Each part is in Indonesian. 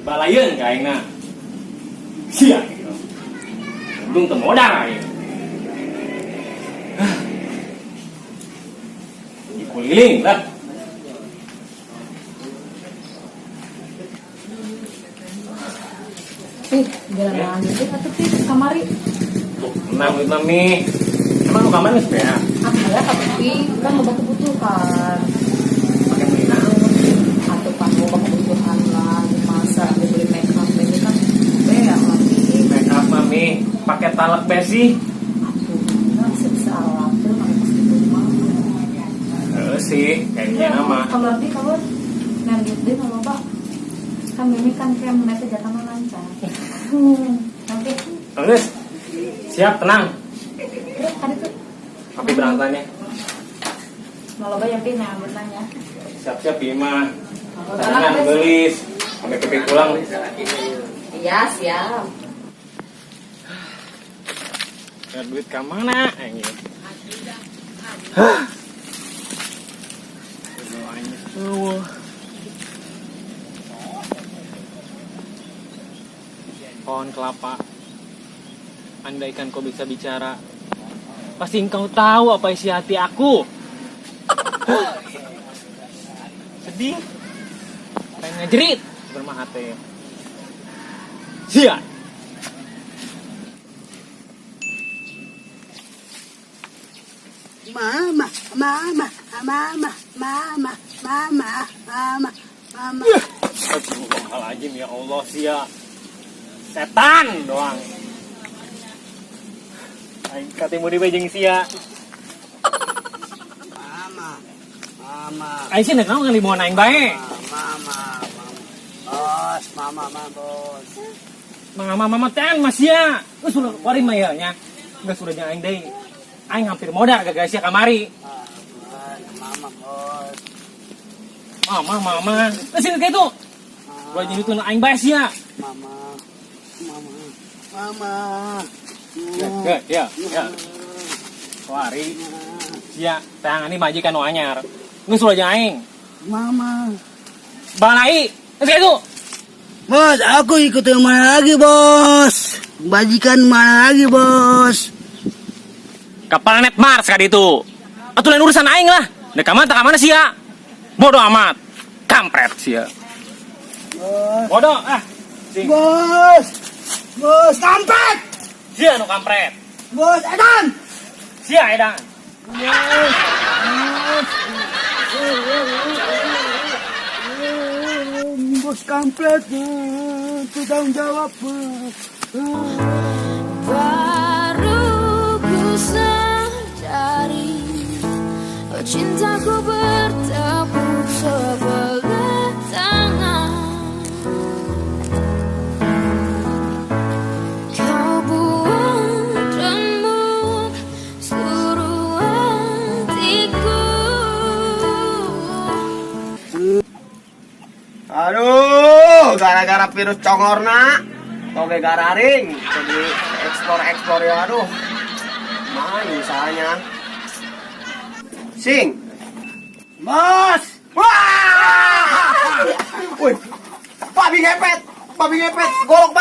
Dibalayeun ka aingna. Sia gitu. Untung teu modal aing. Dikuliling lah. Jalan lanjut atuh Pi kamari. Tenang duit mami. Emang lu kamar geus beak? Ah ya tapi kan loba kebutuhan. Pakai meuna. Atuh pan loba kebutuhan lah masa beli make up ini kan beak lagi. Make up mami pakai talek besi. Atuh kan salah tuh mah pasti rumah. Sih, kayaknya nama. Kalau di kalau nang gede loba kan ini kan krem nanti jatah lancar. Oke. Terus siap, tenang. Terus tadi tuh Api berangkatnya. mau loba ya Pi nah nanya. Siap-siap Bima. Tangan gelis. Sampai kepik pulang. Iya, siap. Ya duit ke mana? Anjir. Pohon kelapa. Andaikan kau bisa bicara, pasti engkau tahu apa isi hati aku. Sedih, pengen ngejerit, bermahate. Sia. Mama, mama, mama, mama, mama, mama, mama. Astagfirullahaladzim ya Allah, sia. Setan doang. Aing katemu di bejeng sia. Mama, mama, Aing sih naon ngan limuan aing bae. mama, bos, mama, bos. Mama ten mas sia. Geus sudah warin mah ya nya. Geus sudah jeung aing deui. Aing hampir modal gagal sia kamari. Mama, bos. Mama. Geus sini kitu. Gua jadi tun aing bae sia. Mama, mama. Ya. Wari. Sia, tangan ini majikan nu anyar. Geus sudah jeung aing. Mama. Balai. Geus kitu. Bos, aku ikut yang mana lagi, bos? Bajikan mana lagi, bos? Ke planet Mars kali itu. Atuh lain urusan aing lah. Da ka mana sia? Bodoh amat. Kampret sia. Bos. Bodoh Sing. Bos, bos, kampret. Sia nu kampret. Bos, edan. Sia edan. Bos kampret, itu tanggung jawab. Baru ku sadari cintaku bertepuk sebelah tangan. Kau buat rembuk seluruh hatiku. Aduh, gara-gara virus congorna, toge gararing, jadi ekspor ya, aduh. Mana usahanya? Sing, bos, wah, wih, babi ngepet, golok,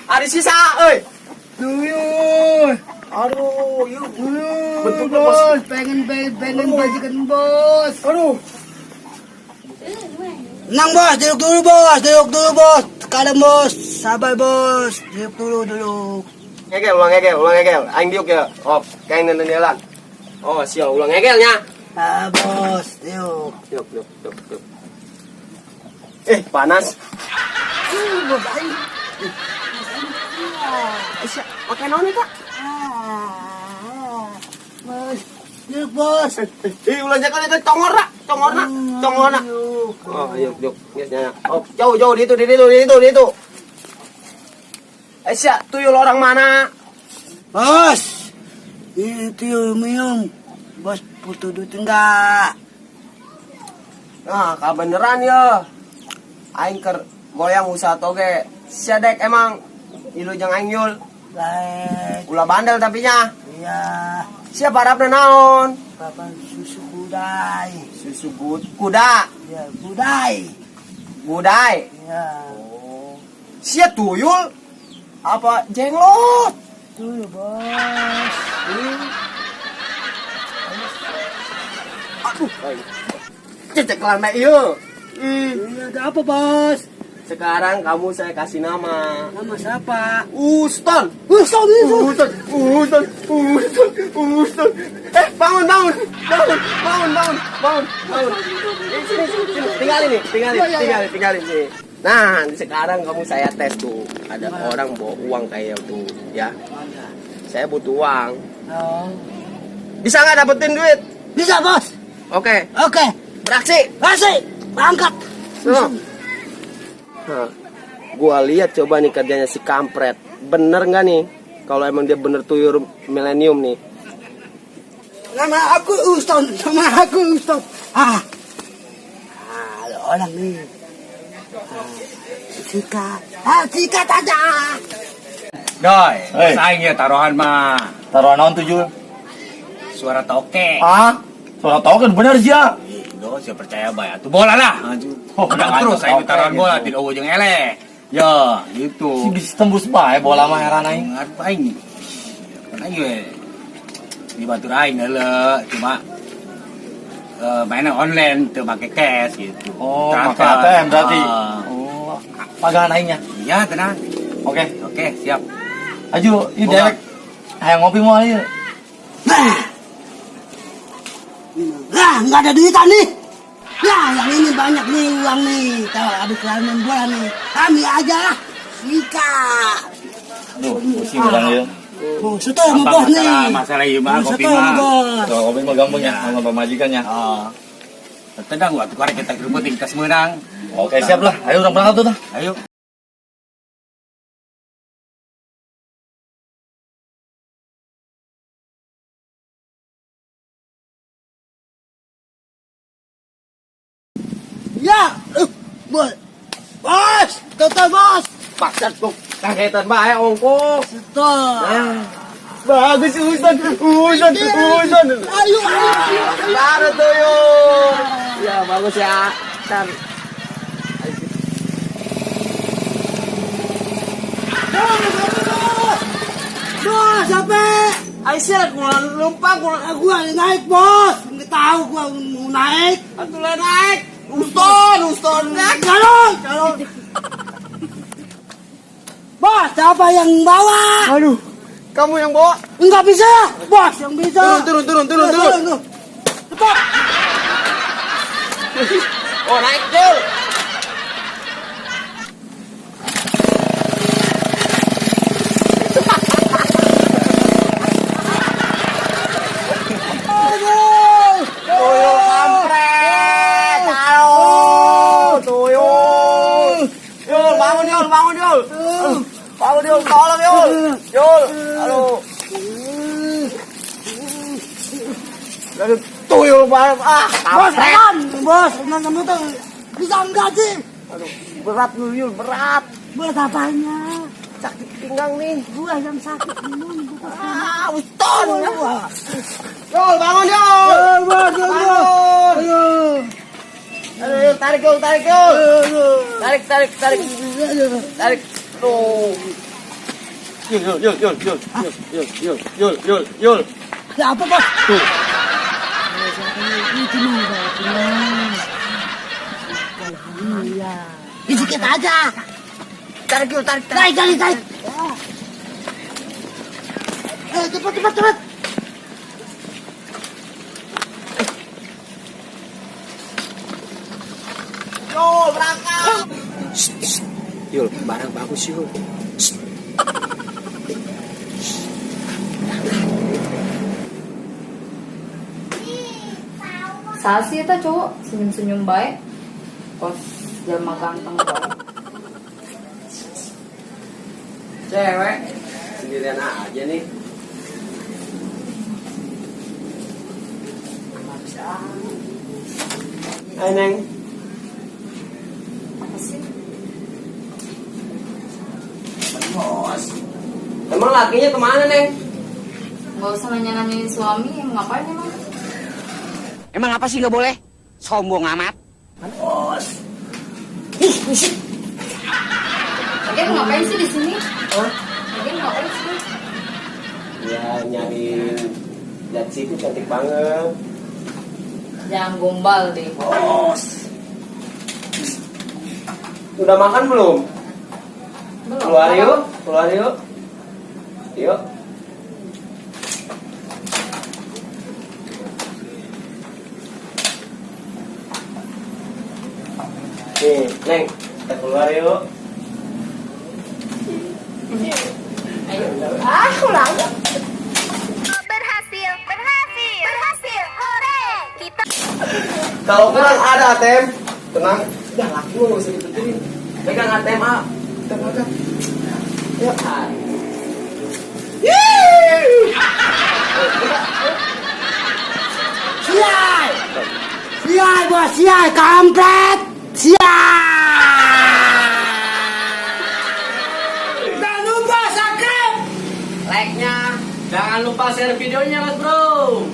ada sisa, duyuh, aduh, yuk, bentuk bos, pengen bajikan bos, aduh. Nang bos, duduk dulu bos. Kadang bos, sabar bos, duduk dulu. Ulang ngegel. Aing diuk ya. Oh, kayak nendelan. Oh, sial ulang ngegelnya. Ah bos, duduk. Yuk. Panas. Bos aing. Pakai naon eta? Bos, duduk bos. Ulang jakan itu congorna. Oh, yuk. Ya. Oh, jauh di itu. Sia, tuyul orang mana? Bos, itu minum. Bos butuh duit enggak? Nah, beneran ya. Aing keur goyang usaha toge. Sia dek emang ilu jeung aing yul. Baik. Ulah bandel tapi nya. Iya. Sia parapna naon? Papan susu kudai. Susu kuda. Ya, kudai. Gudai. Ya. Sia tuyul apa jenglot? Tuyul, bos. Aduh. Cecek lama yuk. Ini ada apa, bos? Sekarang kamu saya kasih nama. Nama siapa? Uston. Uston itu. Uston. Bangun. Sini. Tinggalin nih. Nah, sekarang kamu saya tes tuh. Ada orang bawa uang kayak tuh, ya. Saya butuh uang. Oh. Bisa nggak dapetin duit? Bisa, bos. Oke, Oke. beraksi. Kasih. Angkat. So. Nah, gua lihat coba nih kerjanya si kampret. Bener nggak nih? Kalau emang dia bener tuyul milenium nih. Nama aku Uston. Ada orang nih. Sikat aja. Doi, Hei. saing ya taruhan mah. Taruhan naon tuh Jul? Suara toke. Ah, soalnya tahu kan bener sih ya. Do, saya percaya bae atuh bola lah. Oh, Udah udah terus saya toke taruhan bola gitu. tidak ujung ele. Ya, gitu. Si bisa tembus bae bola mah heran aing. Ngat aing. Kan aing we. Di batur aing heula, cuma mainnya online tuh pakai cash gitu. Oh, Transfer. pakai ATM berarti. Ah. Oh, pagangan aingnya. Iya, tenang. Oke. Oke, siap. Aju, ini Bola. dewek. Hayang ngopi mau aja. Nah, nggak ada duitan nih. Ya, yang ini banyak nih uang nih. Tahu habis kalian main bola nih. Kami aja lah. Sikat. Aduh, pusing udah ya. Oh, setuju sama bos nih. Masalah ieu mah kopi Setuju sama mah. bos. Tuh, ngopi mah gampang ya, sama pemajikannya. Oh. Tenang waktu kemarin kita gerubutin kita semenang. Oke, siap lah. Ayo orang berangkat tuh. Ayo. Ya, bos. Bos, tutup bos. Paksa kok kagetan bae ongko. Tutup. Bagus Uston. Ayo. Baru tuyul. Ya, bagus ya. Ntar. Bos, sampai. Aisyah, gua lupa gua. Gua naik bos. Nggak tahu gua mau naik. Atulah naik. Uston. Kalau. Bos, siapa yang bawa? Aduh, kamu yang bawa. Enggak bisa, bos yang bisa. Turun. Cepat. Oh, naik, Jul. Tuyul kampret. Aduh, tuyul. Yul, bangun Yul. Bangun Yul, tolong Yul. Aduh. Aduh, tuyul banget. Bos, Kampret. kan? Bos, kamu tuh bisa enggak sih? Aduh, berat lu Yul, berat. Bos apanya? Sakit pinggang nih. Gua yang sakit ini bukan. Uston. Yul, bangun Yul. Bos, Bangun. ayo. Aduh, Yul, tarik Yul. Tarik. Tuh. Yul. Ya apa bos? Tuh. Itu nih, iya. Sedikit aja. Tarik Yul, tarik. Tarik. Cepat. Yul, berangkat. Yul, barang bagus Yul. Sasi itu cowok senyum-senyum baik. Kos jelma ganteng baik. Cewek. Sendirian aja nih. Hai Neng. Apa sih? Bos. Emang lakinya kemana Neng? Gak usah nanya-nanyain suami, ngapain emang? Emang apa sih nggak boleh? Sombong amat. Bos. Lagian ngapain sih di sini? Hah? Lagian ngapain sih? Ya nyari lihat situ cantik banget. Jangan gombal deh. Bos. Udah makan belum? Belum. Keluar yuk, keluar yuk. Yuk. Nih, Neng, kita keluar yuk. Berhasil, berhasil, berhasil. Hore! Kita Kalau kurang ada ATM, tenang. Udah laki lu nggak usah dipikirin. Pegang ATM A. Kita makan. Ya. Sial! Sial bos, sial, kampret! Sial! Jangan lupa subscribe! Like-nya, jangan lupa share videonya, Mas Bro.